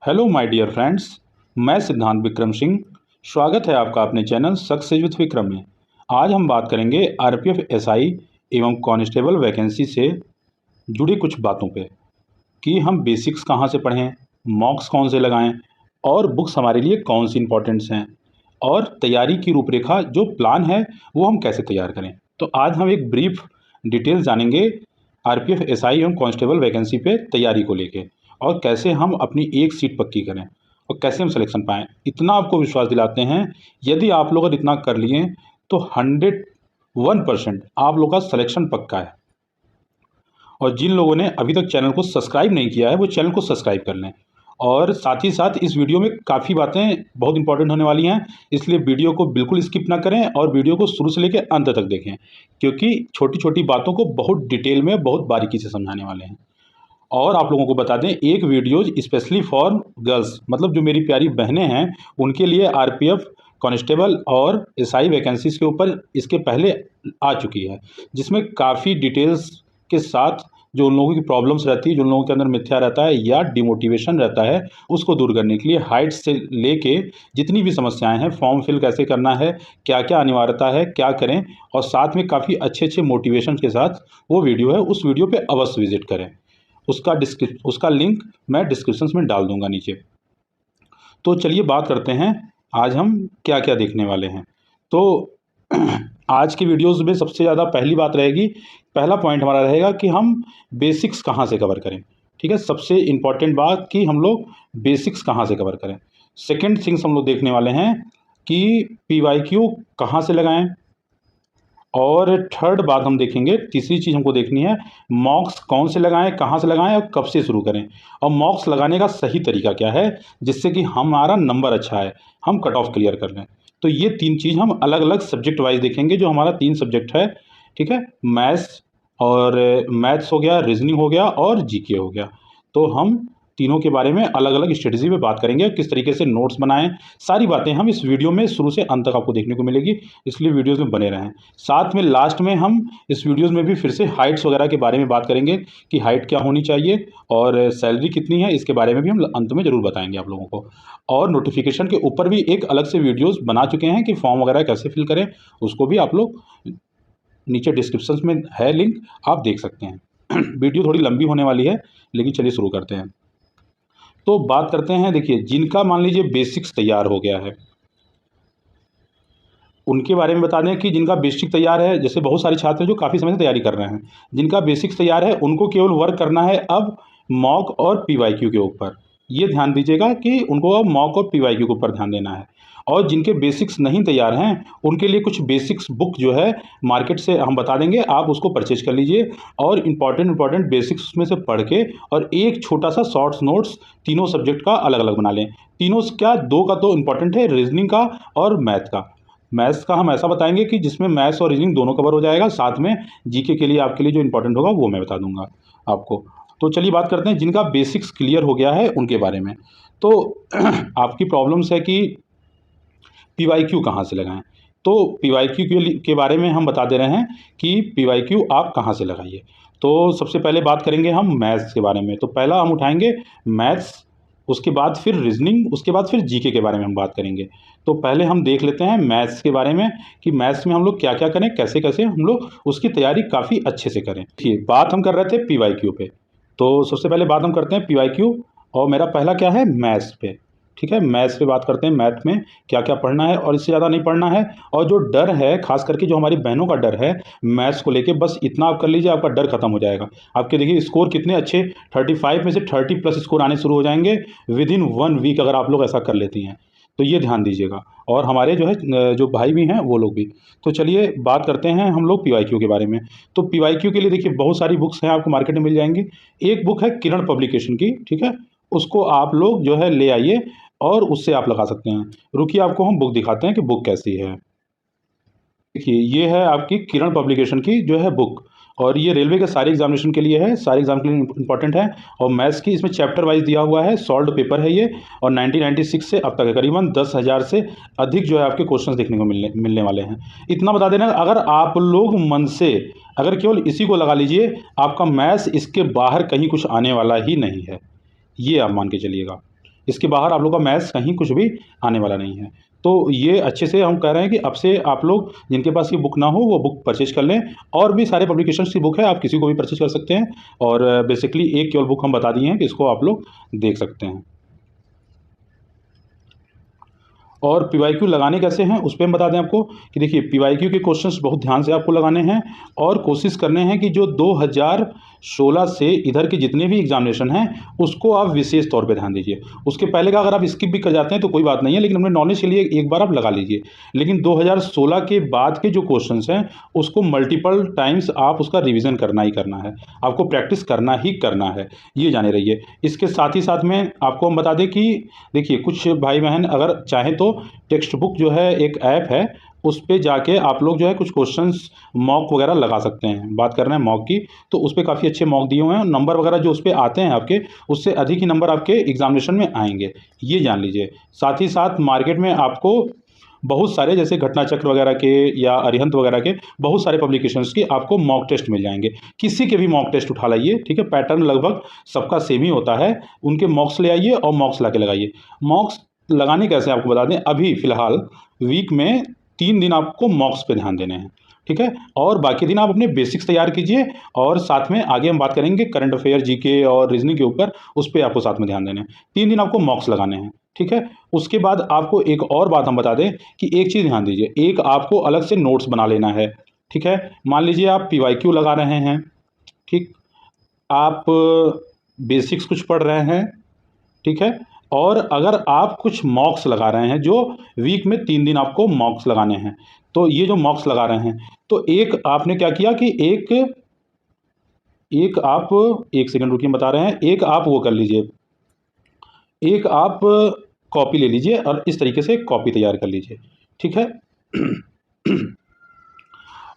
Hello my dear friends, मैं सिद्धांत विक्रम सिंह। स्वागत है आपका अपने चैनल सक्सेस विद विक्रम में। आज हम बात करेंगे आरपीएफ एसआई एवं कांस्टेबल वैकेंसी से जुड़ी कुछ बातों पे कि हम बेसिक्स कहाँ से पढ़ें, मॉक्स कौन से लगाएं और बुक्स हमारे लिए कौन सी इंपॉर्टेंट्स हैं और तैयारी की रूपरेखा जो प्लान है वो हम कैसे तैयार करें। तो आज हम एक ब्रीफ डिटेल जानेंगे आरपीएफ एसआई एवं कांस्टेबल वैकेंसी पे तैयारी को लेके और कैसे हम अपनी एक सीट पक्की करें और कैसे हम सिलेक्शन पाएँ। इतना आपको विश्वास दिलाते हैं, यदि आप लोग अगर इतना कर लिए तो 101% आप लोग का सिलेक्शन पक्का है। और जिन लोगों ने अभी तक चैनल को सब्सक्राइब नहीं किया है वो चैनल को सब्सक्राइब कर लें। और साथ ही साथ इस वीडियो में काफ़ी बातें बहुत इंपॉर्टेंट होने वाली हैं, इसलिए वीडियो को बिल्कुल स्किप ना करें और वीडियो को शुरू से लेकर अंत तक देखें, क्योंकि छोटी छोटी बातों को बहुत डिटेल में बहुत बारीकी से समझाने वाले हैं। और आप लोगों को बता दें, एक वीडियो स्पेशली फॉर गर्ल्स, मतलब जो मेरी प्यारी बहनें हैं उनके लिए आरपीएफ कांस्टेबल और एसआई वैकेंसीज़ के ऊपर इसके पहले आ चुकी है, जिसमें काफ़ी डिटेल्स के साथ जो उन लोगों की प्रॉब्लम्स रहती है, जो उन लोगों के अंदर मिथ्या रहता है या डिमोटिवेशन रहता है, उसको दूर करने के लिए हाइट्स से लेके जितनी भी समस्याएं हैं, फॉर्म फिल कैसे करना है, क्या क्या अनिवार्यता है, क्या करें, और साथ में काफ़ी अच्छे अच्छे मोटिवेशन के साथ वो वीडियो है। उस वीडियो पे अवश्य विजिट करें। उसका लिंक मैं डिस्क्रिप्शन में डाल दूंगा नीचे। तो चलिए बात करते हैं आज हम क्या क्या देखने वाले हैं। तो आज की वीडियोस में सबसे ज़्यादा पहली बात रहेगी, पहला पॉइंट हमारा रहेगा कि हम बेसिक्स कहाँ से कवर करें। ठीक है, सबसे इम्पॉर्टेंट बात कि हम लोग बेसिक्स कहाँ से कवर करें। सेकेंड थिंग्स हम लोग देखने वाले हैं कि पीवाईक्यू कहाँ से लगाएं। और थर्ड बात हम देखेंगे, तीसरी चीज़ हमको देखनी है, मॉक्स कौन से लगाएं, कहाँ से लगाएं और कब से शुरू करें, और मॉक्स लगाने का सही तरीका क्या है जिससे कि हमारा नंबर अच्छा है, हम कट ऑफ क्लियर कर लें। तो ये तीन चीज़ हम अलग अलग सब्जेक्ट वाइज देखेंगे। जो हमारा 3 सब्जेक्ट है, ठीक है, मैथ्स हो गया, रीजनिंग हो गया और जीके हो गया। तो हम तीनों के बारे में अलग अलग स्ट्रेटजी पे बात करेंगे, किस तरीके से नोट्स बनाएं, सारी बातें हम इस वीडियो में शुरू से अंत तक आपको देखने को मिलेगी, इसलिए वीडियोस में बने रहें। साथ में लास्ट में हम इस वीडियोस में भी फिर से हाइट्स वगैरह के बारे में बात करेंगे कि हाइट क्या होनी चाहिए और सैलरी कितनी है, इसके बारे में भी हम अंत में ज़रूर बताएंगे आप लोगों को। और नोटिफिकेशन के ऊपर भी एक अलग से वीडियोज़ बना चुके हैं कि फॉर्म वगैरह कैसे फिल करें, उसको भी आप लोग नीचे डिस्क्रिप्शन में है लिंक, आप देख सकते हैं। वीडियो थोड़ी लंबी होने वाली है, लेकिन चलिए शुरू करते हैं। तो बात करते हैं, देखिए, जिनका मान लीजिए बेसिक्स तैयार हो गया है उनके बारे में बता दें कि जिनका बेसिक तैयार है, जैसे बहुत सारे छात्र जो काफ़ी समय से तैयारी कर रहे हैं, जिनका बेसिक्स तैयार है उनको केवल वर्क करना है अब मॉक और पीवाईक्यू के ऊपर। ये ध्यान दीजिएगा कि उनको अब मॉक और पीवाईक्यू के ऊपर ध्यान देना है। और जिनके बेसिक्स नहीं तैयार हैं उनके लिए कुछ बेसिक्स बुक जो है मार्केट से हम बता देंगे, आप उसको परचेज कर लीजिए और इंपॉर्टेंट बेसिक्स उसमें से पढ़ के और एक छोटा सा शॉर्ट्स नोट्स तीनों सब्जेक्ट का अलग अलग बना लें। तीनों क्या, 2 का तो इंपॉर्टेंट है, रीजनिंग का और मैथ का। मैथ्स का हम ऐसा बताएंगे कि जिसमें मैथ्स और रीजनिंग दोनों कवर हो जाएगा, साथ में जीके के लिए आपके लिए जो इंपॉर्टेंट होगा वो मैं बता दूंगा आपको। तो चलिए बात करते हैं जिनका बेसिक्स क्लियर हो गया है उनके बारे में। तो आपकी प्रॉब्लम्स है कि पीवाईक्यू कहाँ से लगाएं। तो पीवाईक्यू के बारे में हम बता दे रहे हैं कि पीवाईक्यू आप कहाँ से लगाइए। तो सबसे पहले बात करेंगे हम मैथ्स के बारे में। तो पहला हम उठाएंगे मैथ्स, उसके बाद फिर रीजनिंग, उसके बाद फिर जीके के बारे में हम बात करेंगे। तो पहले हम देख लेते हैं मैथ्स के बारे में कि मैथ्स में हम लोग क्या क्या करें, कैसे कैसे हम लोग उसकी तैयारी काफ़ी अच्छे से करें। ठीक, बात हम कर रहे थे पीवाईक्यू पे। तो सबसे पहले बात हम करते हैं पीवाईक्यू, और मेरा पहला क्या है, मैथ्स पे। ठीक है, मैथ्स पे बात करते हैं, मैथ में क्या क्या पढ़ना है और इससे ज़्यादा नहीं पढ़ना है। और जो डर है, खास करके जो हमारी बहनों का डर है मैथ्स को लेके, बस इतना आप कर लीजिए, आपका डर खत्म हो जाएगा। आपके देखिए स्कोर कितने अच्छे, 35 में से 30+ स्कोर आने शुरू हो जाएंगे विदिन 1 वीक, अगर आप लोग ऐसा कर लेती हैं तो ये ध्यान दीजिएगा। और हमारे जो है जो भाई भी हैं वो लोग भी। तो चलिए बात करते हैं हम लोग पीवाईक्यू के बारे में। तो पीवाईक्यू के लिए देखिए बहुत सारी बुक्स हैं, आपको मार्केट में मिल जाएंगी। एक बुक है किरण पब्लिकेशन की, ठीक है, उसको आप लोग जो है ले आइए और उससे आप लगा सकते हैं। रुकिए, आपको हम बुक दिखाते हैं कि बुक कैसी है। देखिए, ये है आपकी किरण पब्लिकेशन की जो है बुक, और ये रेलवे के सारे एग्जामिनेशन के लिए है, सारे एग्जाम के लिए इंपॉर्टेंट है। और मैथ्स की इसमें चैप्टर वाइज दिया हुआ है, सॉल्व्ड पेपर है ये, और 1996 से अब तक है, करीबन 10,000 से अधिक जो है आपके क्वेश्चंस देखने को मिलने वाले हैं। इतना बता देना, अगर आप लोग मन से अगर केवल इसी को लगा लीजिए, आपका मैथ्स इसके बाहर कहीं कुछ आने वाला ही नहीं है, ये आप मान के चलिएगा। इसके बाहर आप लोग का मैथ्स कहीं कुछ भी आने वाला नहीं है। तो ये अच्छे से हम कह रहे हैं कि अब से आप लोग जिनके पास ये बुक ना हो वो बुक परचेज कर लें। और भी सारे पब्लिकेशंस की बुक है, आप किसी को भी परचेज कर सकते हैं। और बेसिकली एक केवल बुक हम बता दिए हैं कि इसको आप लोग देख सकते हैं। और पीवाईक्यू लगाने कैसे हैं उस पर हम बता दें आपको कि देखिए पीवाईक्यू के क्वेश्चंस बहुत ध्यान से आपको लगाने हैं और कोशिश करने हैं कि जो 2016 से इधर के जितने भी एग्जामिनेशन हैं उसको आप विशेष तौर पे ध्यान दीजिए। उसके पहले का अगर आप स्किप भी कर जाते हैं तो कोई बात नहीं है, लेकिन अपने नॉलेज के लिए एक बार आप लगा लीजिए। लेकिन 2016 के बाद के जो क्वेश्चंस हैं उसको मल्टीपल टाइम्स आप उसका रिविज़न करना ही करना है, आपको प्रैक्टिस करना ही करना है, ये जाने रहिए। इसके साथ ही साथ में आपको हम बता दें कि देखिए कुछ भाई बहन अगर चाहें तो टेक्स्ट बुक जो है एक ऐप है, उस पे जाके आप लोग जो है कुछ क्वेश्चंस मॉक वगैरह लगा सकते हैं। बात कर रहे हैं मॉक की, तो उस पे काफ़ी अच्छे मॉक दिए हुए हैं। नंबर वगैरह जो उस पे आते हैं आपके, उससे अधिक ही नंबर आपके एग्जामिनेशन में आएंगे, ये जान लीजिए। साथ ही साथ मार्केट में आपको बहुत सारे जैसे घटना चक्र वगैरह के या अरिहंत वगैरह के बहुत सारे पब्लिकेशंस की आपको मॉक टेस्ट मिल जाएंगे। किसी के भी मॉक टेस्ट उठा लाइए, ठीक है, पैटर्न लगभग सबका सेम ही होता है। उनके मॉक्स ले आइए और मॉक्स ला के लगाइए। मॉक्स लगाने कैसे आपको बता दें, अभी फ़िलहाल वीक में 3 दिन आपको मॉक्स पे ध्यान देने हैं, ठीक है। और बाकी दिन आप अपने बेसिक्स तैयार कीजिए और साथ में आगे हम बात करेंगे करंट अफेयर, जीके और रीजनिंग के ऊपर, उस पर आपको साथ में ध्यान देना है। 3 दिन आपको मॉक्स लगाने हैं, ठीक है। उसके बाद आपको एक और बात हम बता दें कि एक चीज़ ध्यान दीजिए, एक आपको अलग से नोट्स बना लेना है, ठीक है। मान लीजिए आप पीवाईक्यू लगा रहे हैं, ठीक, आप बेसिक्स कुछ पढ़ रहे हैं, ठीक है, और अगर आप कुछ मॉक्स लगा रहे हैं, जो वीक में 3 दिन आपको मॉक्स लगाने हैं, तो ये जो मॉक्स लगा रहे हैं, तो एक आपने क्या किया कि एक आप, एक सेकंड रुकिए बता रहे हैं, एक आप वो कर लीजिए, एक आप कॉपी ले लीजिए और इस तरीके से कॉपी तैयार कर लीजिए, ठीक है।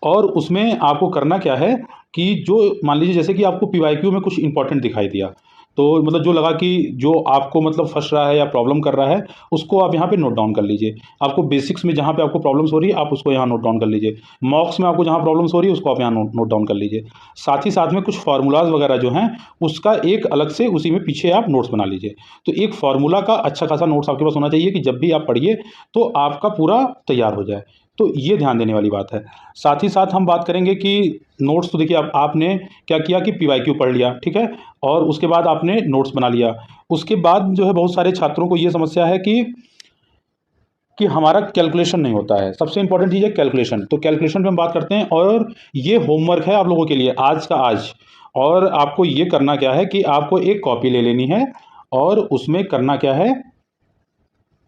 और उसमें आपको करना क्या है कि जो मान लीजिए जैसे कि आपको पीवाईक्यू में कुछ इंपॉर्टेंट दिखाई दिया, तो मतलब जो लगा कि जो आपको मतलब फंस रहा है या प्रॉब्लम कर रहा है, उसको आप यहाँ पे नोट डाउन कर लीजिए। आपको बेसिक्स में जहाँ पे आपको प्रॉब्लम्स हो रही है आप उसको यहाँ नोट डाउन कर लीजिए। मॉक्स में आपको जहाँ प्रॉब्लम्स हो रही है उसको आप यहाँ नोट डाउन कर लीजिए। साथ ही साथ में कुछ फार्मूलाज वगैरह जो हैं उसका एक अलग से उसी में पीछे आप नोट्स बना लीजिए। तो एक फार्मूला का अच्छा खासा नोट्स आपके पास होना चाहिए कि जब भी आप पढ़िए तो आपका पूरा तैयार हो जाए। तो ये ध्यान देने वाली बात है। साथ ही साथ हम बात करेंगे कि नोट्स, तो देखिए आपने क्या किया कि पीवाईक्यू पढ़ लिया, ठीक है, और उसके बाद आपने नोट्स बना लिया। उसके बाद जो है बहुत सारे छात्रों को ये समस्या है कि हमारा कैलकुलेशन नहीं होता है। सबसे इंपॉर्टेंट चीज़ है कैलकुलेशन। तो कैलकुलेशन पे हम बात करते हैं और ये होमवर्क है आप लोगों के लिए आज का आज। और आपको ये करना क्या है कि आपको एक कॉपी ले लेनी है और उसमें करना क्या है,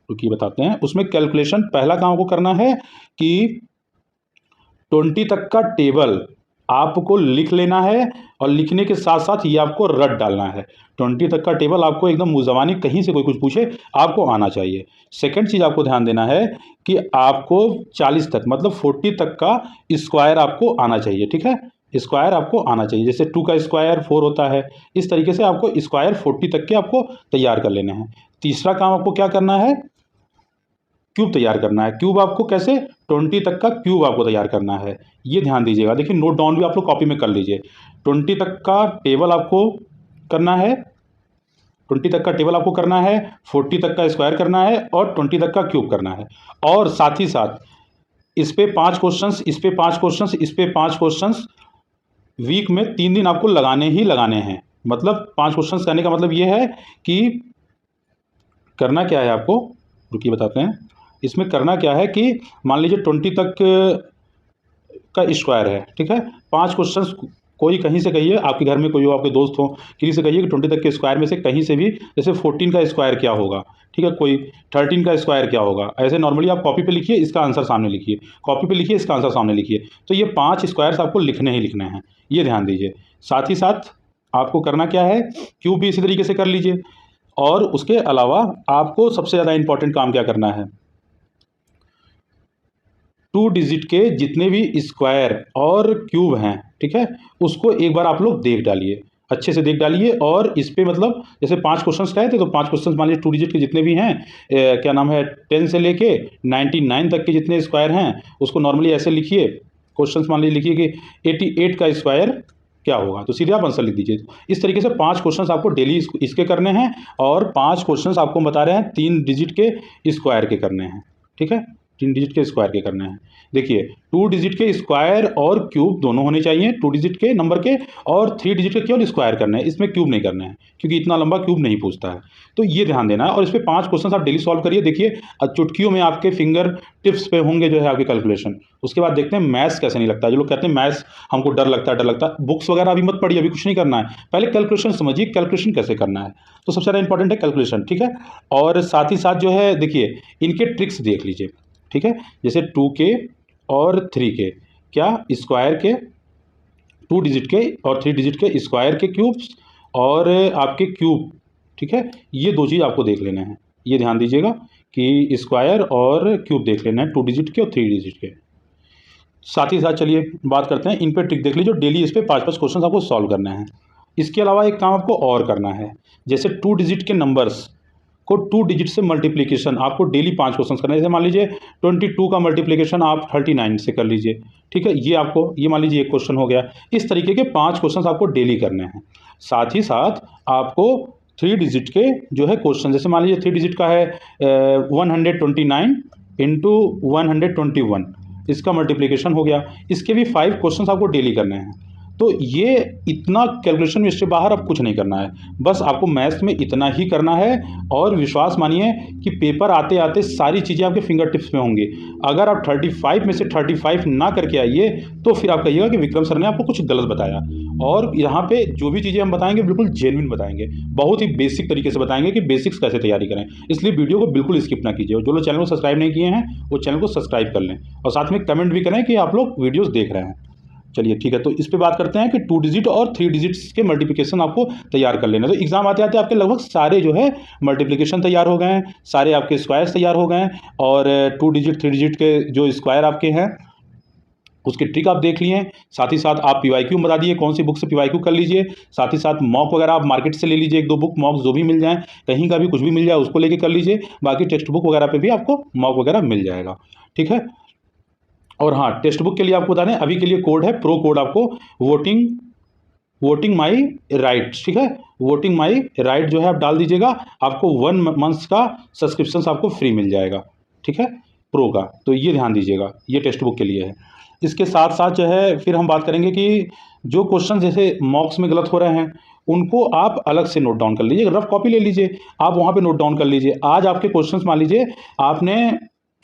रुकिए बताते हैं। उसमें कैलकुलेशन पहला काम आपको करना है कि 20 तक का टेबल आपको लिख लेना है और लिखने के साथ साथ ये आपको रट डालना है। 20 तक का टेबल आपको एकदम मुंह-ज़बानी कहीं से कोई कुछ पूछे आपको आना चाहिए। सेकंड चीज़ आपको ध्यान देना है कि आपको 40 तक मतलब 40 तक का स्क्वायर आपको आना चाहिए, ठीक है। स्क्वायर आपको आना चाहिए, जैसे 2 का स्क्वायर 4 होता है, इस तरीके से आपको स्क्वायर 40 तक के आपको तैयार कर लेने हैं। तीसरा काम आपको क्या करना है, क्यूब तैयार करना है। क्यूब आपको कैसे, 20 तक का क्यूब आपको तैयार करना है, ये ध्यान दीजिएगा। देखिए नोट डाउन भी आप लोग कॉपी में कर लीजिए। 20 तक का टेबल आपको करना है, 20 तक का टेबल आपको करना है, 40 तक का स्क्वायर करना है और 20 तक का क्यूब करना है। और साथ ही साथ इस पे 5 क्वेश्चंस, इस पे 5 क्वेश्चंस, इस पे 5 क्वेश्चंस वीक में 3 दिन आपको लगाने ही लगाने हैं। मतलब 5 क्वेश्चंस कहने का मतलब ये है कि करना क्या है आपको, रुकिए बताते हैं। इसमें करना क्या है कि मान लीजिए 20 तक का स्क्वायर है, ठीक है। 5 क्वेश्चंस कोई कहीं से कहिए, आपके घर में कोई हो, आपके दोस्त हो, किसी से कहिए कि 20 तक के स्क्वायर में से कहीं से भी, जैसे 14 का स्क्वायर क्या होगा, ठीक है, कोई 13 का स्क्वायर क्या होगा, ऐसे नॉर्मली आप कॉपी पे लिखिए, इसका आंसर सामने लिखिए, कॉपी पे लिखिए, इसका आंसर सामने लिखिए। तो ये 5 स्क्वायर्स आपको लिखने ही लिखने हैं, ये ध्यान दीजिए। साथ ही साथ आपको करना क्या है, क्यूब भी इसी तरीके से कर लीजिए। और उसके अलावा आपको सबसे ज़्यादा इंपॉर्टेंट काम क्या करना है, 2 डिजिट के जितने भी स्क्वायर और क्यूब हैं, ठीक है, उसको एक बार आप लोग देख डालिए, अच्छे से देख डालिए। और इस पे मतलब जैसे 5 क्वेश्चंस कहे थे तो 5 क्वेश्चंस मान लीजिए 2 डिजिट के जितने भी हैं, क्या नाम है, 10 से लेके 99 तक के जितने स्क्वायर हैं उसको नॉर्मली ऐसे लिखिए। क्वेश्चंस मान लीजिए लिखिए कि 88 का स्क्वायर क्या होगा, तो सीधे आप आंसर लिख दीजिए। इस तरीके से 5 क्वेश्चंस आपको डेली इसके करने हैं और 5 क्वेश्चंस आपको बता रहे हैं 3 डिजिट के स्क्वायर के करने हैं, ठीक है, 3 डिजिट के स्क्वायर के करने हैं। देखिए 2 डिजिट के स्क्वायर और क्यूब दोनों होने चाहिए, 2 डिजिट के नंबर के, और 3 डिजिट के केवल स्क्वायर करने हैं, इसमें क्यूब नहीं करना है क्योंकि इतना लंबा क्यूब नहीं पूछता है। तो ये ध्यान देना है और इस पर 5 क्वेश्चन आप डेली सॉल्व करिए। देखिए चुटकियों में आपके फिंगर टिप्स पे होंगे जो है आपके कैलकुलेशन। उसके बाद देखते हैं मैथ्स कैसे नहीं लगता है। जो लोग कहते हैं मैथ्स हमको डर लगता है, बुक्स वगैरह अभी मत पढ़िए, अभी कुछ नहीं करना है, पहले कैलकुलेशन समझिए कैलकुलेशन कैसे करना है। तो सबसे ज़्यादा इंपॉर्टेंट है कैलकुलेशन, ठीक है। और साथ ही साथ जो है देखिए इनके ट्रिक्स देख लीजिए, ठीक है। जैसे 2K और 3K, क्या स्क्वायर के, 2 डिजिट के और 3 डिजिट के स्क्वायर के क्यूब्स और आपके क्यूब, ठीक है, ये 2 चीज़ आपको देख लेना है। ये ध्यान दीजिएगा कि स्क्वायर और क्यूब देख लेना है 2 डिजिट के और 3 डिजिट के। साथ ही साथ चलिए बात करते हैं, इन पे ट्रिक देख लीजिए, डेली इस पे 5-5 क्वेश्चन आपको सॉल्व करना है। इसके अलावा एक काम आपको और करना है, जैसे 2 डिजिट के नंबर्स को 2 डिजिट से मल्टीप्लिकेशन आपको डेली 5 क्वेश्चन करना है। जैसे मान लीजिए 22 का मल्टीप्लिकेशन आप 39 से कर लीजिए, ठीक है, ये मान लीजिए एक क्वेश्चन हो गया। इस तरीके के 5 क्वेश्चन आपको डेली करने हैं। साथ ही साथ आपको 3 डिजिट के जो है क्वेश्चन, जैसे मान लीजिए 3 डिजिट का है 129 इंटू 121, इसका मल्टीप्लिकेशन हो गया। इसके भी 5 क्वेश्चन आपको डेली करने हैं। तो ये इतना कैलकुलेशन में इससे बाहर अब कुछ नहीं करना है, बस आपको मैथ्स में इतना ही करना है। और विश्वास मानिए कि पेपर आते आते सारी चीज़ें आपके फिंगर टिप्स में होंगी। अगर आप 35 में से 35 ना करके आइए तो फिर आप कहिएगा कि विक्रम सर ने आपको कुछ गलत बताया। और यहाँ पे जो भी चीज़ें हम बताएंगे बिल्कुल जेन्युइन बताएंगे, बहुत ही बेसिक तरीके से बताएंगे कि बेसिक्स कैसे तैयारी करें। इसलिए वीडियो को बिल्कुल स्किप ना कीजिए। और जो लोग चैनल को सब्सक्राइब नहीं किए हैं वो चैनल को सब्सक्राइब कर लें और साथ में कमेंट भी करें कि आप लोग वीडियोज़ देख रहे हैं। चलिए ठीक है, तो इस पे बात करते हैं कि 2 डिजिट और 3 डिजिट्स के मल्टीप्लिकेशन आपको तैयार कर लेना। तो एग्जाम आते आते आपके लगभग सारे जो है मल्टीप्लिकेशन तैयार हो गए हैं, सारे आपके स्क्वायर्स तैयार हो गए हैं। और 2 डिजिट 3 डिजिट के जो स्क्वायर आपके हैं उसके ट्रिक आप देख लिए। साथ ही साथ आप पीवाईक्यू बता दिए कौन सी बुक से पीवाईक्यू कर लीजिए। साथ ही साथ मॉक वगैरह आप मार्केट से ले लीजिए, 1-2 बुक मॉक जो भी मिल जाए, कहीं का भी कुछ भी मिल जाए उसको लेके कर लीजिए। बाकी टेक्स्ट बुक वगैरह पे भी आपको मॉक वगैरह मिल जाएगा, ठीक है। और हाँ, टेक्स्ट बुक के लिए आपको बता दें अभी के लिए कोड है, प्रो कोड आपको वोटिंग माई राइट्स, ठीक है, वोटिंग माई राइट जो है आप डाल दीजिएगा, आपको 1 मंथ का सब्सक्रिप्शन आपको फ्री मिल जाएगा, ठीक है, प्रो का। तो ये ध्यान दीजिएगा, ये टेक्स्ट बुक के लिए है। इसके साथ साथ जो है फिर हम बात करेंगे कि जो क्वेश्चन जैसे मॉक्स में गलत हो रहे हैं उनको आप अलग से नोट डाउन कर लीजिए, रफ कॉपी ले लीजिए, आप वहाँ पे नोट डाउन कर लीजिए। आज आपके क्वेश्चंस मान लीजिए आपने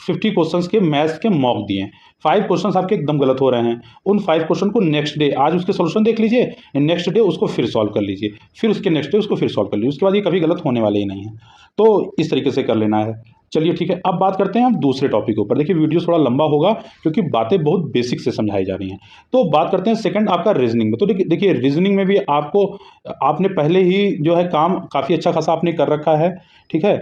50 क्वेश्चंस के मैथ्स के मॉक दिए, 5 क्वेश्चंस आपके एकदम गलत हो रहे हैं। उन 5 क्वेश्चन को नेक्स्ट डे आज उसके सोल्यूशन देख लीजिए, नेक्स्ट डे उसको फिर सॉल्व कर लीजिए, फिर उसके नेक्स्ट डे उसको फिर सॉल्व कर लीजिए। उसके बाद ये कभी गलत होने वाले ही नहीं है। तो इस तरीके से कर लेना है। चलिए ठीक है, अब बात करते हैं हम दूसरे टॉपिक के ऊपर। देखिए वीडियो थोड़ा लंबा होगा क्योंकि बातें बहुत बेसिक से समझाई जा रही हैं। तो बात करते हैं सेकंड आपका रीजनिंग में। तो देखिए रीजनिंग में भी आपने पहले ही जो है काम काफ़ी अच्छा खासा आपने कर रखा है, ठीक है।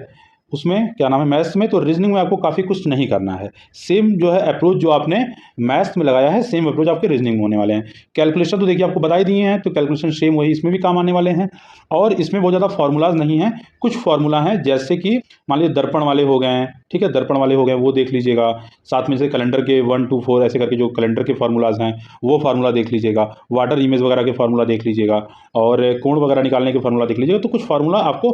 उसमें क्या नाम है मैथ्स में, तो रीजनिंग में आपको काफ़ी कुछ नहीं करना है। सेम जो है अप्रोच जो आपने मैथ्स में लगाया है सेम अप्रोच आपके रीजनिंग में होने वाले हैं। कैलकुलेशन तो देखिए आपको बता ही दिए हैं, तो कैलकुलेशन सेम वही इसमें भी काम आने वाले हैं। और इसमें बहुत ज़्यादा फार्मूलाज नहीं हैं, कुछ फार्मूला हैं जैसे कि मान लीजिए दर्पण वाले हो गए हैं, ठीक है, दर्पण वाले हो गए वो देख लीजिएगा। साथ में से कैलेंडर के 1 2 4 ऐसे करके जो कैलेंडर के फार्मूलाज हैं वो फार्मूला देख लीजिएगा। वाटर इमेज वगैरह के फार्मूला देख लीजिएगा और कोण वगैरह निकालने के फार्मूला देख लीजिएगा। तो कुछ फार्मूला आपको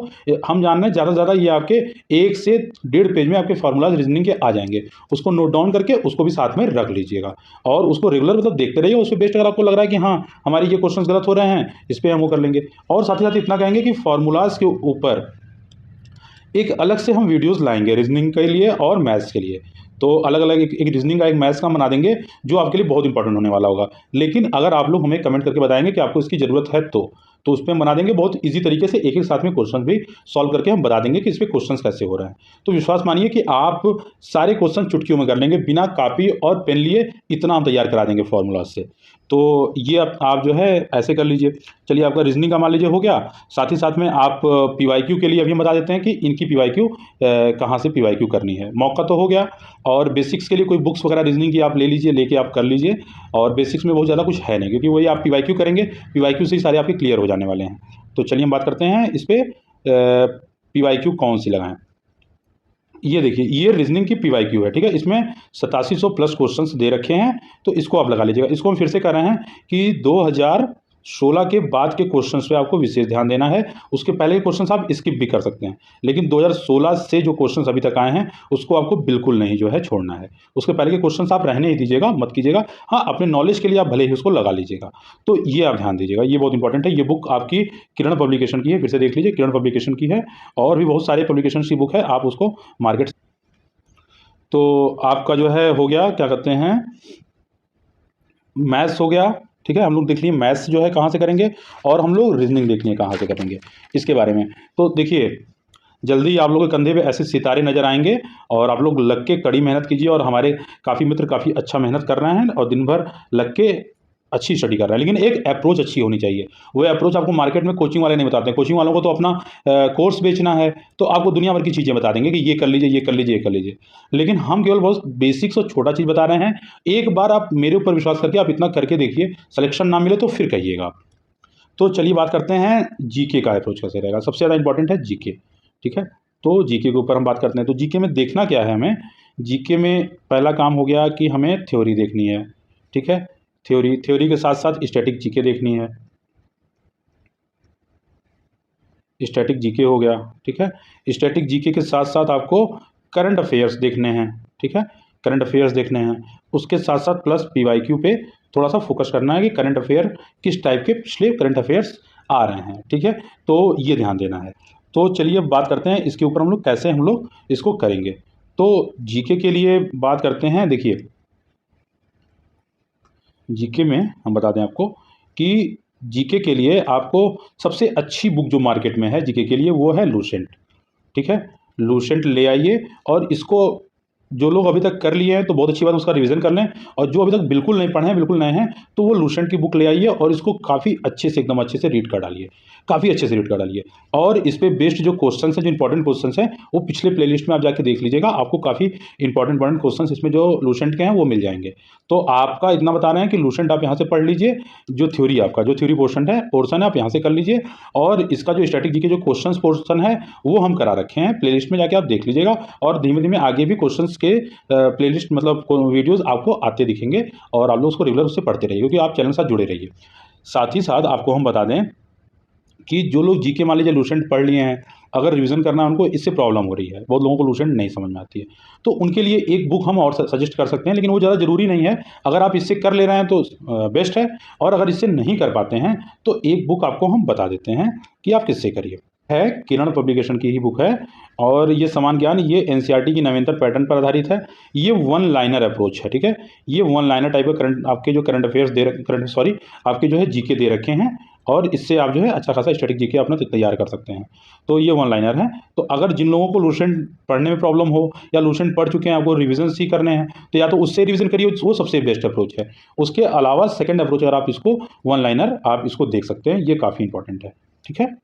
हम जान रहे हैं ज़्यादा से ज़्यादा ये आपके 1 से 1.5 पेज में आपके फार्मूलाज रीजनिंग के आ जाएंगे। उसको नोट डाउन करके उसको भी साथ में रख लीजिएगा और उसको रेगुलर मतलब देखते रहिए। उससे बेस्ट अगर आपको लग रहा है कि हाँ हमारे ये क्वेश्चन गलत हो रहे हैं, इस पर हम वो कर लेंगे। और साथ ही साथ इतना कहेंगे कि फार्मूलाज के ऊपर एक अलग से हम वीडियोस लाएंगे रीजनिंग के लिए और मैथ्स के लिए। तो अलग अलग एक रीजनिंग का एक मैथ्स का बना देंगे जो आपके लिए बहुत इंपॉर्टेंट होने वाला होगा। लेकिन अगर आप लोग हमें कमेंट करके बताएंगे कि आपको इसकी ज़रूरत है तो उस पर हम बना देंगे बहुत इजी तरीके से, एक एक साथ में क्वेश्चन भी सॉल्व करके हम बता देंगे कि इस पर क्वेश्चन कैसे हो रहे हैं। तो विश्वास मानिए कि आप सारे क्वेश्चन चुटकियों में कर लेंगे, बिना कॉपी और पेन लिए इतना हम तैयार करा देंगे फॉर्मूला से। तो ये आप जो है ऐसे कर लीजिए। चलिए आपका रीजनिंग का मान लीजिए हो गया। साथ ही साथ में आप पीवाईक्यू के लिए अभी हम बता देते हैं कि इनकी पीवाईक्यू कहाँ से पीवाईक्यू करनी है। मौका तो हो गया। और बेसिक्स के लिए कोई बुक्स वगैरह रीजनिंग की आप ले लीजिए, लेके आप कर लीजिए। और बेसिक्स में बहुत ज़्यादा कुछ है नहीं क्योंकि वही आप पीवाईक्यू करेंगे, पीवाईक्यू से ही सारे आपके क्लियर हो जाने वाले हैं। तो चलिए हम बात करते हैं इस पर पीवाईक्यू कौन सी लगाएं। ये देखिए ये रीजनिंग की पीवाईक्यू है, ठीक है। इसमें 8700 प्लस क्वेश्चंस दे रखे हैं, तो इसको आप लगा लीजिएगा। इसको हम फिर से कर रहे हैं कि 2000 16 के बाद के क्वेश्चंस पे आपको विशेष ध्यान देना है। उसके पहले के क्वेश्चंस आप स्किप भी कर सकते हैं, लेकिन 2016 से जो क्वेश्चंस अभी तक आए हैं उसको आपको बिल्कुल नहीं जो है छोड़ना है। उसके पहले के क्वेश्चंस आप रहने ही दीजिएगा, मत कीजिएगा। हाँ, अपने नॉलेज के लिए आप भले ही उसको लगा लीजिएगा। तो ये आप ध्यान दीजिएगा, ये बहुत इंपॉर्टेंट है। ये बुक आपकी किरण पब्लिकेशन की है, फिर से देख लीजिए, किरण पब्लिकेशन की है, और भी बहुत सारे पब्लिकेशन की बुक है, आप उसको मार्केट। तो आपका जो है हो गया, क्या कहते हैं, मैथ्स हो गया। ठीक है, हम लोग देख लिए मैथ्स जो है कहाँ से करेंगे, और हम लोग रीजनिंग देख लिए कहाँ से करेंगे इसके बारे में। तो देखिए, जल्दी आप लोगों के कंधे पे ऐसे सितारे नज़र आएंगे, और आप लोग लग के कड़ी मेहनत कीजिए। और हमारे काफ़ी मित्र काफ़ी अच्छा मेहनत कर रहे हैं और दिन भर लग के अच्छी स्टडी कर रहे हैं, लेकिन एक अप्रोच अच्छी होनी चाहिए। वो अप्रोच आपको मार्केट में कोचिंग वाले नहीं बताते हैं। कोचिंग वालों को तो अपना कोर्स बेचना है, तो आपको दुनिया भर की चीज़ें बता देंगे कि ये कर लीजिए, ये कर लीजिए, ये कर लीजिए। लेकिन हम केवल बहुत बेसिक्स और छोटा चीज़ बता रहे हैं। एक बार आप मेरे ऊपर विश्वास करके आप इतना करके देखिए, सिलेक्शन ना मिले तो फिर कहिएगा। तो चलिए बात करते हैं जीके का अप्रोच कैसे रहेगा। सबसे ज़्यादा इंपॉर्टेंट है जीके। ठीक है, तो जीके के ऊपर हम बात करते हैं। तो जीके में देखना क्या है हमें, जीके में पहला काम हो गया कि हमें थ्योरी देखनी है। ठीक है, थ्योरी के साथ साथ स्टैटिक जीके देखनी है। स्टैटिक जीके हो गया। ठीक है, स्टैटिक जीके के साथ साथ आपको करंट अफेयर्स देखने हैं। ठीक है, करंट अफेयर्स देखने हैं। उसके साथ साथ प्लस पीवाईक्यू पे थोड़ा सा फोकस करना है कि करंट अफेयर किस टाइप के पिछले करंट अफेयर्स आ रहे हैं। ठीक है, तो ये ध्यान देना है। तो चलिए अब बात करते हैं इसके ऊपर हम लोग कैसे हम लोग इसको करेंगे। तो जीके के लिए बात करते हैं। देखिए, जीके में हम बता दें आपको कि जीके के लिए आपको सबसे अच्छी बुक जो मार्केट में है जीके के लिए वो है लूसेंट। ठीक है, लूसेंट ले आइए, और इसको जो लोग अभी तक कर लिए हैं तो बहुत अच्छी बात, उसका रिवीजन कर लें। और जो अभी तक बिल्कुल नहीं पढ़े हैं, बिल्कुल नए हैं, तो वो लूसेंट की बुक ले आइए और इसको काफ़ी अच्छे से, एकदम अच्छे से रीड कर डालिए, काफ़ी अच्छे से रीड कर डालिए। और इस पे बेस्ड जो क्वेश्चंस हैं, जो इंपॉर्टेंट क्वेश्चंस हैं, वो पिछले प्लेलिस्ट में आप जाके देख लीजिएगा। आपको काफ़ी इंपॉर्टेंट क्वेश्चंस इसमें जो लूसेंट के हैं वो मिल जाएंगे। तो आपका इतना बता रहे हैं कि लूसेंट आप यहाँ से पढ़ लीजिए, जो थ्योरी आपका जो थ्योरी पोर्शन है आप यहाँ से कर लीजिए। और इसका जो स्टैटिक जीके जो क्वेश्चंस पोर्शन है वो हम करा रखे हैं, प्लेलिस्ट में जाके आप देख लीजिएगा। और धीमे धीमे आगे भी क्वेश्चंस के प्लेलिस्ट मतलब वीडियोस आपको आते दिखेंगे, और आप लोग उसको रेगुलर उससे पढ़ते रहिए, क्योंकि आप चैनल के साथ जुड़े रहिए। साथ ही साथ आपको हम बता दें कि जो लोग जीके मान लीजिए लूसेंट पढ़ लिए हैं, अगर रिवीजन करना है उनको, इससे प्रॉब्लम हो रही है, बहुत लोगों को लूसेंट नहीं समझ में आती है, तो उनके लिए एक बुक हम और सजेस्ट कर सकते हैं, लेकिन वो ज़्यादा ज़रूरी नहीं है। अगर आप इससे कर ले रहे हैं तो बेस्ट है, और अगर इससे नहीं कर पाते हैं तो एक बुक आपको हम बता देते हैं कि आप किससे करिए। है किरण पब्लिकेशन की ही बुक है, और ये समान ज्ञान, ये एनसीईआरटी की नवीनतम पैटर्न पर आधारित है। ये वन लाइनर अप्रोच है। ठीक है, ये वन लाइनर टाइप का करंट आपके जो करंट अफेयर्स आपके जो है जीके दे रखे हैं, और इससे आप जो है अच्छा खासा स्टैटिक जीके अपना तैयार कर सकते हैं। तो ये वन लाइनर है। तो अगर जिन लोगों को लूसेंट पढ़ने में प्रॉब्लम हो, या लूसेंट पढ़ चुके हैं, आपको रिवीजन ही करने हैं, तो या तो उससे रिवीजन करिए, वो सबसे बेस्ट अप्रोच है। उसके अलावा सेकंड अप्रोच अगर आप इसको वन लाइनर आप इसको देख सकते हैं, ये काफ़ी इंपॉर्टेंट है। ठीक है,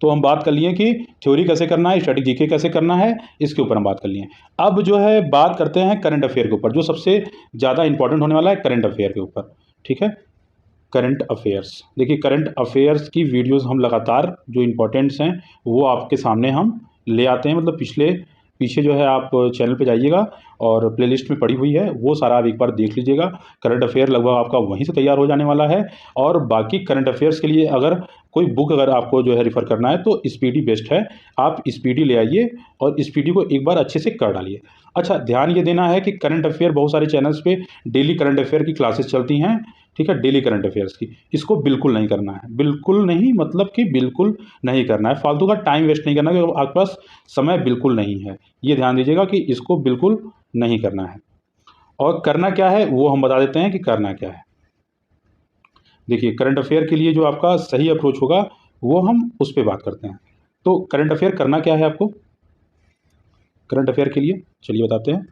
तो हम बात कर लिए कि थ्योरी कैसे करना है, स्टैटिक जीके कैसे करना है, इसके ऊपर हम बात कर लिए। अब जो है बात करते हैं करंट अफेयर के ऊपर, जो सबसे ज़्यादा इंपॉर्टेंट होने वाला है करंट अफेयर के ऊपर। ठीक है, करंट अफेयर्स। देखिए, करंट अफेयर्स की वीडियोस हम लगातार जो इंपॉर्टेंट्स हैं वो आपके सामने हम ले आते हैं। मतलब पीछे जो है आप चैनल पे जाइएगा, और प्लेलिस्ट में पड़ी हुई है, वो सारा आप एक बार देख लीजिएगा। करंट अफेयर लगभग आपका वहीं से तैयार हो जाने वाला है। और बाकी करंट अफेयर्स के लिए अगर कोई बुक अगर आपको जो है रेफ़र करना है तो स्पीडी बेस्ट है। आप स्पीडी ले आइए और स्पीडी को एक बार अच्छे से कर डालिए। अच्छा, ध्यान ये देना है कि करंट अफेयर बहुत सारे चैनल्स पे डेली करंट अफेयर की क्लासेस चलती हैं। ठीक है, डेली करंट अफेयर्स की, इसको बिल्कुल नहीं करना है, बिल्कुल नहीं, मतलब कि बिल्कुल नहीं करना है। फालतू का टाइम वेस्ट नहीं करना, क्योंकि आपके पास समय बिल्कुल नहीं है। ये ध्यान दीजिएगा कि इसको बिल्कुल नहीं करना है। और करना क्या है वो हम बता देते हैं कि करना क्या है। देखिए, करंट अफेयर के लिए जो आपका सही अप्रोच होगा वो हम उस पर बात करते हैं। तो करंट अफेयर करना क्या है आपको, करंट अफेयर के लिए चलिए बताते हैं।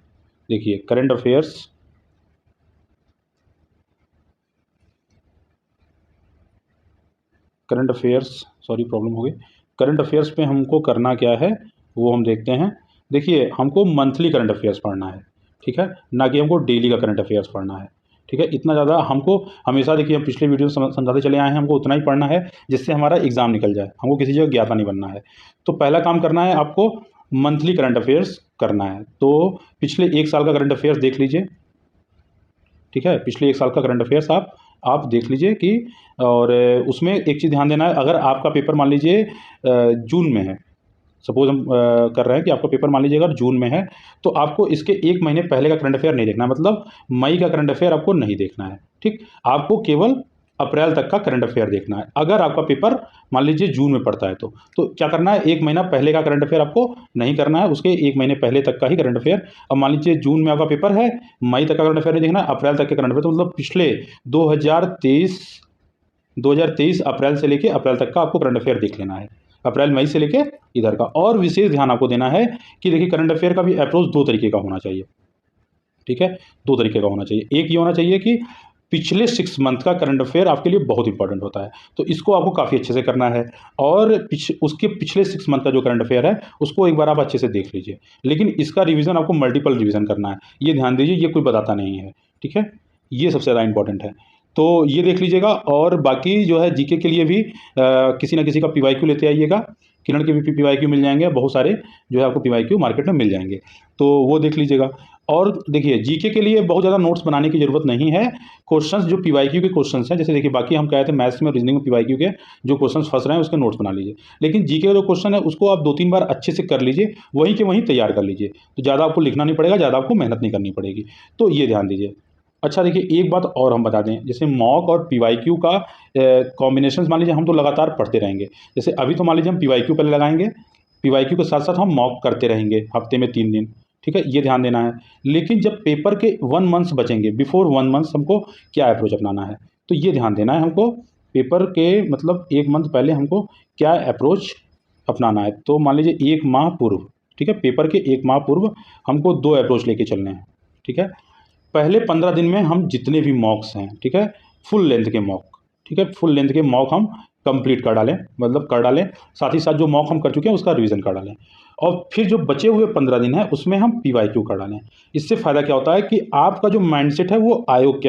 देखिए, करंट अफेयर्स सॉरी प्रॉब्लम हो गई। करंट अफेयर्स पे हमको करना क्या है वो हम देखते हैं। देखिए, हमको मंथली करंट अफेयर्स पढ़ना है। ठीक है, ना कि हमको डेली का करंट अफेयर्स पढ़ना है। ठीक है, इतना ज़्यादा हमको हमेशा, देखिए हम पिछले वीडियो समझाते चले आए हैं, हमको उतना ही पढ़ना है जिससे हमारा एग्जाम निकल जाए, हमको किसी जगह ज्ञाता नहीं बनना है। तो पहला काम करना है आपको मंथली करंट अफेयर्स करना है। तो पिछले 1 साल का करंट अफेयर्स देख लीजिए। ठीक है, पिछले 1 साल का करंट अफेयर्स आप देख लीजिए कि, और उसमें एक चीज़ ध्यान देना है, अगर आपका पेपर मान लीजिए जून में है, सपोज हम कर रहे हैं कि आपका पेपर मान लीजिए अगर जून में है, तो आपको इसके 1 महीने पहले का करंट अफेयर नहीं देखना है, मतलब मई का करंट अफेयर आपको नहीं देखना है, ठीक। आपको केवल अप्रैल तक का करंट अफेयर देखना है। अगर आपका पेपर मान लीजिए जून में पड़ता है तो क्या करना है, 1 महीना पहले का करंट अफेयर आपको नहीं करना है, उसके 1 महीने पहले तक का ही करंट अफेयर। अब मान लीजिए जून में आपका पेपर है, मई तक का करंट अफेयर नहीं देखना है, अप्रैल तक के करंट अफेयर, तो मतलब पिछले 2023 अप्रैल से लेके अप्रैल तक का आपको करंट अफेयर देख लेना है, अप्रैल मई से लेके इधर का। और विशेष ध्यान आपको देना है कि देखिए करंट अफेयर का भी अप्रोच 2 तरीके का होना चाहिए, ठीक है, 2 तरीके का होना चाहिए। एक ये होना चाहिए कि पिछले 6 मंथ का करंट अफेयर आपके लिए बहुत इंपॉर्टेंट होता है, तो इसको आपको काफ़ी अच्छे से करना है, और उसके पिछले 6 मंथ का जो करंट अफेयर है उसको एक बार आप अच्छे से देख लीजिए। लेकिन इसका रिवीजन आपको मल्टीपल रिवीजन करना है, ये ध्यान दीजिए, ये कोई बताता नहीं है, ठीक है, ये सबसे ज़्यादा इंपॉर्टेंट है। तो ये देख लीजिएगा, और बाकी जो है जीके के लिए भी किसी न किसी का पीवाईक्यू लेते आइएगा। किरण के भी पीवाईक्यू मिल जाएंगे, बहुत सारे जो है आपको पीवाईक्यू मार्केट में मिल जाएंगे, तो वो देख लीजिएगा। और देखिए जीके के लिए बहुत ज़्यादा नोट्स बनाने की ज़रूरत नहीं है। क्वेश्चंस जो पीवाईक्यू के क्वेश्चंस हैं, जैसे देखिए बाकी हम कहे थे मैथ्स में, रीजनिंग में पीवाईक्यू के जो क्वेश्चंस फंस रहे हैं उसके नोट्स बना लीजिए, लेकिन जीके का जो क्वेश्चन है उसको आप 2-3 बार अच्छे से कर लीजिए, वहीं के वहीं तैयार कर लीजिए, तो ज़्यादा आपको लिखना नहीं पड़ेगा, ज़्यादा आपको मेहनत नहीं करनी पड़ेगी, तो ये ध्यान दीजिए। अच्छा देखिए एक बात और हम बता दें, जैसे मॉक और पीवाईक्यू का कॉम्बिनेशन मान लीजिए हम तो लगातार पढ़ते रहेंगे। जैसे अभी तो मान लीजिए हम पीवाईक्यू पहले लगाएंगे, पीवाईक्यू के साथ साथ हम मॉक करते रहेंगे हफ्ते में 3 दिन, ठीक है, ये ध्यान देना है। लेकिन जब पेपर के 1 मंथ्स बचेंगे, बिफोर 1 मंथ्स हमको क्या अप्रोच अपनाना है, तो ये ध्यान देना है हमको, पेपर के मतलब 1 मंथ पहले हमको क्या अप्रोच अपनाना है। तो मान लीजिए 1 माह पूर्व, ठीक है, पेपर के 1 माह पूर्व हमको 2 अप्रोच लेके चलने हैं, ठीक है। पहले 15 दिन में हम जितने भी मॉक्स हैं, ठीक है, फुल लेंथ के मॉक, ठीक है, फुल लेंथ के मॉक हम कंप्लीट कर डालें, मतलब कर डालें, साथ ही साथ जो मॉक हम कर चुके हैं उसका रिवीजन कर डालें, और फिर जो बचे हुए 15 दिन हैं उसमें हम पीवाईक्यू कर डालें। इससे फ़ायदा क्या होता है कि आपका जो माइंडसेट है वो आयोग के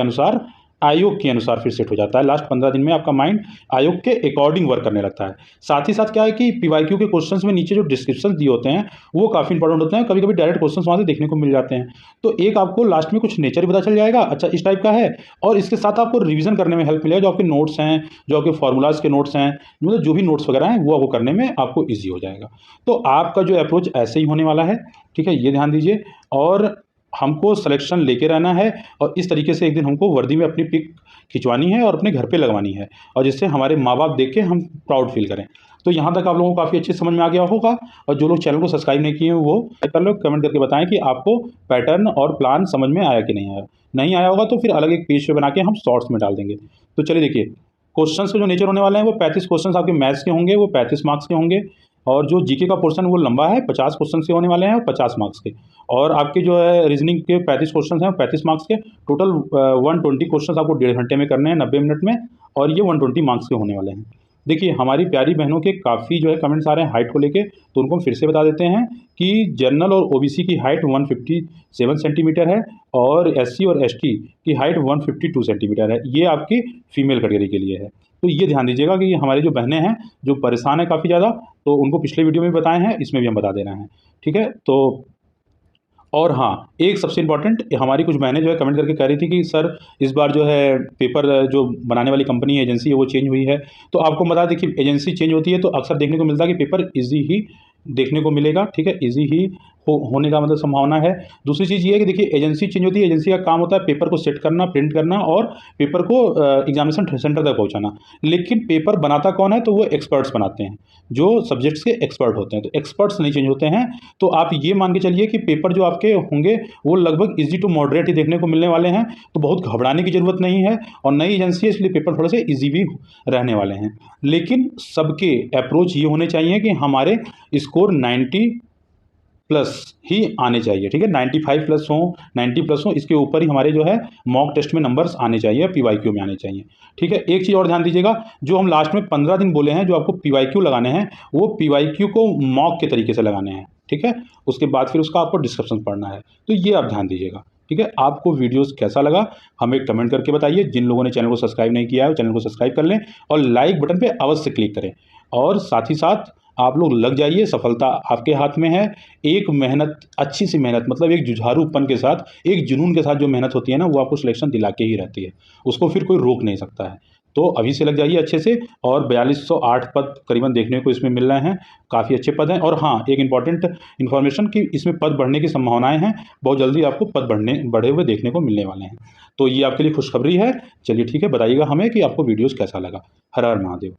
अनुसार फिर सेट हो जाता है। लास्ट 15 दिन में आपका माइंड आयोग के अकॉर्डिंग वर्क करने लगता है। साथ ही साथ क्या है कि पीवाईक्यू के क्वेश्चंस में नीचे जो डिस्क्रिप्शन दिए होते हैं वो काफ़ी इंपॉर्टेंट होते हैं, कभी कभी डायरेक्ट क्वेश्चंस वहाँ से देखने को मिल जाते हैं, तो एक आपको लास्ट में कुछ नेचर भी पता चल जाएगा, अच्छा इस टाइप का है, और इसके साथ आपको रिवीजन करने में हेल्प मिलेगा, जो आपके नोट्स हैं, जो आपके फार्मूलाज के नोट्स हैं, मतलब जो भी नोट्स वगैरह हैं वो आपको करने में आपको ईजी हो जाएगा। तो आपका जो अप्रोच ऐसे ही होने वाला है, ठीक है, ये ध्यान दीजिए। और हमको सिलेक्शन लेके रहना है, और इस तरीके से एक दिन हमको वर्दी में अपनी पिक खिंचवानी है और अपने घर पे लगवानी है, और जिससे हमारे माँ बाप देख के हम प्राउड फील करें। तो यहाँ तक आप लोगों को काफ़ी अच्छे समझ में आ गया होगा, और जो लोग चैनल को सब्सक्राइब नहीं किए हैं वो कर लो, कमेंट करके बताएं कि आपको पैटर्न और प्लान समझ में आया कि नहीं आया होगा तो फिर अलग एक पेज पे बना के हम शॉर्ट्स में डाल देंगे। तो चलिए देखिए, क्वेश्चंस के जो नेचर होने वाले हैं वो 35 क्वेश्चंस आपके मैथ्स के होंगे, वो 35 मार्क्स के होंगे, और जो जीके का पोर्शन वो लंबा है, 50 क्वेश्चन के होने वाले हैं, 50 मार्क्स के, और आपके जो है रीजनिंग के 35 क्वेश्चन हैं 35 मार्क्स के, टोटल 120 क्वेश्चन आपको 1.5 घंटे में करने हैं, 90 मिनट में, और ये 120 मार्क्स के होने वाले हैं। देखिए हमारी प्यारी बहनों के काफ़ी जो है कमेंट्स आ रहे हैं हाइट को लेके, तो उनको हम फिर से बता देते हैं कि जनरल और ओबीसी की हाइट 157 सेंटीमीटर है, और एससी और एसटी की हाइट 152 सेंटीमीटर है, ये आपकी फीमेल कैटेगरी के लिए है। तो ये ध्यान दीजिएगा कि हमारी जो बहनें हैं जो परेशान है काफ़ी ज़्यादा, तो उनको पिछले वीडियो में बताए हैं, इसमें भी हम बता दे रहे हैं, ठीक है। तो और हाँ, एक सबसे इम्पॉर्टेंट, हमारी कुछ बहनें जो है कमेंट करके कह रही थी कि सर इस बार जो है पेपर जो बनाने वाली कंपनी एजेंसी है वो चेंज हुई है, तो आपको बता दें कि एजेंसी चेंज होती है तो अक्सर देखने को मिलता है कि पेपर ईजी ही देखने को मिलेगा, ठीक है, ईजी ही होने का मतलब संभावना है। दूसरी चीज़ ये है कि देखिए एजेंसी चेंज होती है, एजेंसी का काम होता है पेपर को सेट करना, प्रिंट करना, और पेपर को एग्जामिनेशन सेंटर तक पहुंचाना, लेकिन पेपर बनाता कौन है, तो वो एक्सपर्ट्स बनाते हैं, जो सब्जेक्ट्स के एक्सपर्ट होते हैं, तो एक्सपर्ट्स नहीं चेंज होते हैं। तो आप ये मान के चलिए कि पेपर जो आपके होंगे वो लगभग ईजी टू मॉडरेट ही देखने को मिलने वाले हैं, तो बहुत घबराने की ज़रूरत नहीं है, और नई एजेंसी है इसलिए पेपर थोड़े से ईजी भी रहने वाले हैं। लेकिन सबके अप्रोच ये होने चाहिए कि हमारे स्कोर 90 प्लस ही आने चाहिए, ठीक है, 95 प्लस हो, 90 प्लस हो, इसके ऊपर ही हमारे जो है मॉक टेस्ट में नंबर्स आने चाहिए, पीवाईक्यू में आने चाहिए, ठीक है। एक चीज़ और ध्यान दीजिएगा, जो हम लास्ट में 15 दिन बोले हैं जो आपको पीवाईक्यू लगाने हैं, वो पीवाईक्यू को मॉक के तरीके से लगाने हैं, ठीक है, उसके बाद फिर उसका आपको डिस्क्रिप्शन पढ़ना है, तो ये आप ध्यान दीजिएगा, ठीक है। आपको वीडियोस कैसा लगा हमें कमेंट करके बताइए। जिन लोगों ने चैनल को सब्सक्राइब नहीं किया है वो चैनल को सब्सक्राइब कर लें, और लाइक बटन पे अवश्य क्लिक करें, और साथ ही साथ आप लोग लग जाइए, सफलता आपके हाथ में है। एक मेहनत, अच्छी सी मेहनत, मतलब एक जुझारूपन के साथ, एक जुनून के साथ जो मेहनत होती है ना, वो आपको सिलेक्शन दिला के ही रहती है, उसको फिर कोई रोक नहीं सकता है। तो अभी से लग जाइए अच्छे से। और 4208 पद करीबन देखने को इसमें मिल रहे हैं, काफ़ी अच्छे पद हैं। और हाँ, एक इम्पॉर्टेंट इन्फॉर्मेशन कि इसमें पद बढ़ने की संभावनाएं हैं, बहुत जल्दी आपको पद बढ़े हुए देखने को मिलने वाले हैं। तो ये आपके लिए खुशखबरी है। चलिए ठीक है, बताइएगा हमें कि आपको वीडियोज़ कैसा लगा। हर हर महादेव।